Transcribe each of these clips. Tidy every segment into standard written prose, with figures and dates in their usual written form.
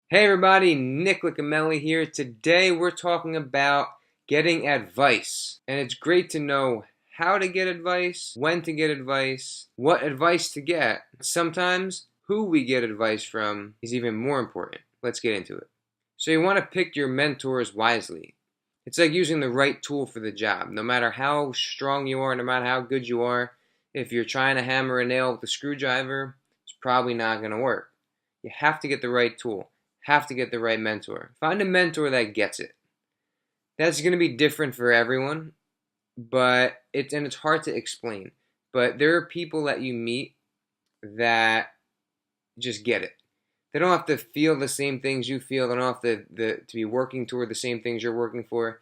Hey everybody, Nick Licameli here. Today we're talking about getting advice. And it's great to know how to get advice, when to get advice, what advice to get. Sometimes who we get advice from is even more important. Let's get into it. So you want to pick your mentors wisely. It's like using the right tool for the job. No matter how strong you are, no matter how good you are, if you're trying to hammer a nail with a screwdriver, it's probably not going to work. You have to get the right tool. Have to get the right mentor. Find a mentor that gets it. That's going to be different for everyone, but it's hard to explain. But there are people that you meet that just get it. They don't have to feel the same things you feel. They don't have to be working toward the same things you're working for.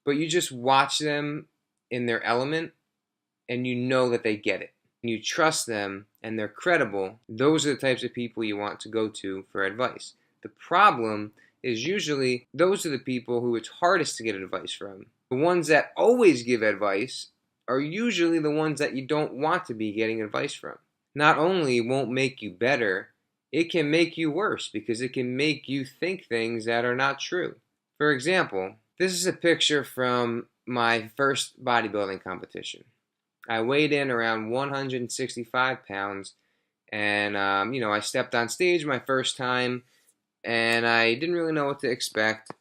But you just watch them in their element, and you know that they get it. And you trust them, and they're credible. Those are the types of people you want to go to for advice. The problem is usually those are the people who it's hardest to get advice from. The ones that always give advice are usually the ones that you don't want to be getting advice from. Not only won't make you better, it can make you worse because it can make you think things that are not true. For example, this is a picture from my first bodybuilding competition. I weighed in around 165 pounds, and I stepped on stage my first time, and I didn't really know what to expect.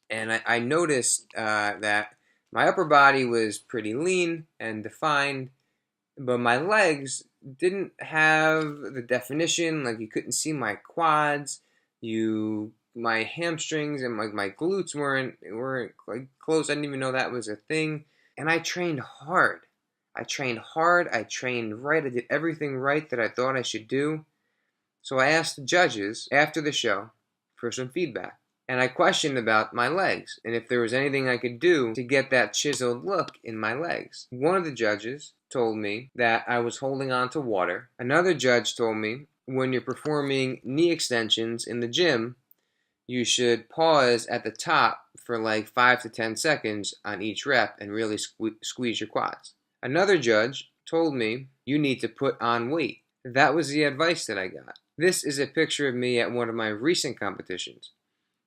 And I noticed that my upper body was pretty lean and defined, but my legs didn't have the definition. Like you couldn't see my quads, my hamstrings and my glutes weren't like close. I didn't even know that was a thing. And I trained hard. I trained hard. I trained right. I did everything right that I thought I should do. So I asked the judges after the show for some feedback. And I questioned about my legs and if there was anything I could do to get that chiseled look in my legs. One of the judges told me that I was holding on to water. Another judge told me when you're performing knee extensions in the gym, you should pause at the top for like 5 to 10 seconds on each rep and really squeeze your quads. Another judge told me you need to put on weight. That was the advice that I got. This is a picture of me at one of my recent competitions.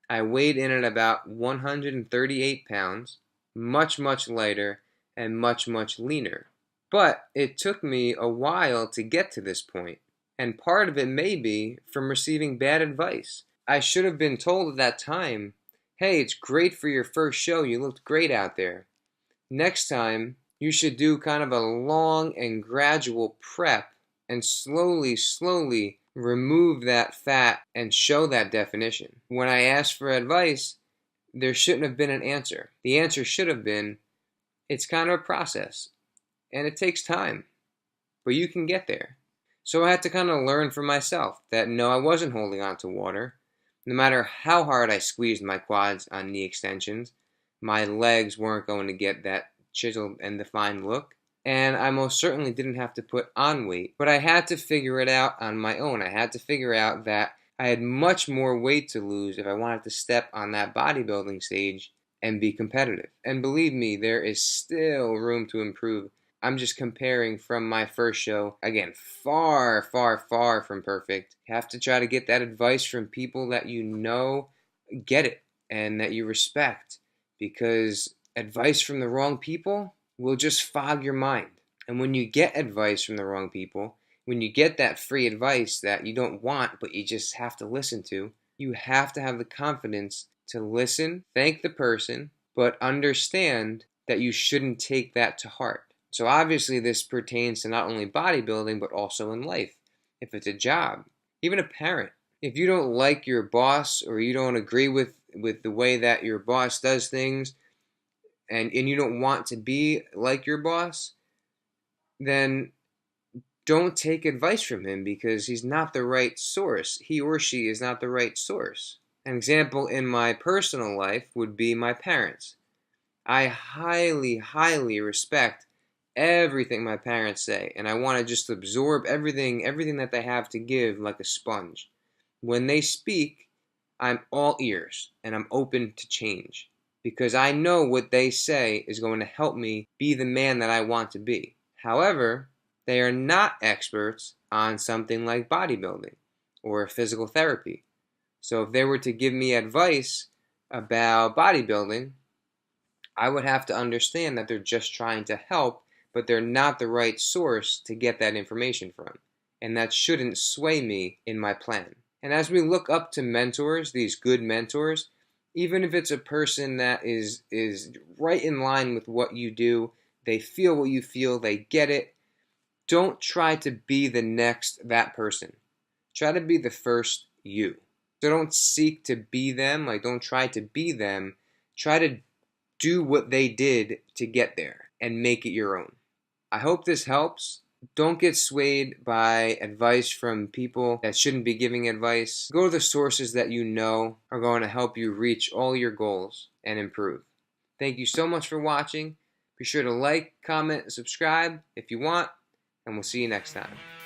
I weighed in at about 138 pounds, much, much lighter and much, much leaner. But it took me a while to get to this point, and part of it may be from receiving bad advice. I should have been told at that time, hey, it's great for your first show, you looked great out there. Next time, you should do kind of a long and gradual prep and slowly remove that fat and show that definition. When I asked for advice, there shouldn't have been an answer. The answer should have been, it's kind of a process and it takes time, but you can get there. So I had to kind of learn for myself that no, I wasn't holding on to water. No matter how hard I squeezed my quads on knee extensions, my legs weren't going to get that chiseled and defined look. And I most certainly didn't have to put on weight, but I had to figure it out on my own. I had to figure out that I had much more weight to lose if I wanted to step on that bodybuilding stage and be competitive. And believe me, there is still room to improve. I'm just comparing from my first show. Again, far, far, far from perfect. You have to try to get that advice from people that you know get it and that you respect, because advice from the wrong people will just fog your mind. And when you get advice from the wrong people, when you get that free advice that you don't want but you just have to listen to, you have to have the confidence to listen, thank the person, but understand that you shouldn't take that to heart. So obviously this pertains to not only bodybuilding but also in life. If it's a job, even a parent. If you don't like your boss or you don't agree with the way that your boss does things, and you don't want to be like your boss, then don't take advice from him because he's not the right source. He or she is not the right source. An example in my personal life would be my parents. I highly, highly respect everything my parents say, and I want to just absorb everything that they have to give like a sponge. When they speak, I'm all ears and I'm open to change, because I know what they say is going to help me be the man that I want to be. However, they are not experts on something like bodybuilding or physical therapy So if they were to give me advice about bodybuilding, I would have to understand that they're just trying to help, but they're not the right source to get that information from. And that shouldn't sway me in my plan. And as we look up to mentors, these good mentors, even if it's a person that is right in line with what you do, they feel what you feel, they get it, don't try to be the next that person. Try to be the first you. So don't seek to be them, like don't try to be them. Try to do what they did to get there and make it your own. I hope this helps. Don't get swayed by advice from people that shouldn't be giving advice. Go to the sources that you know are going to help you reach all your goals and improve. Thank you so much for watching. Be sure to like, comment, and subscribe if you want, and we'll see you next time.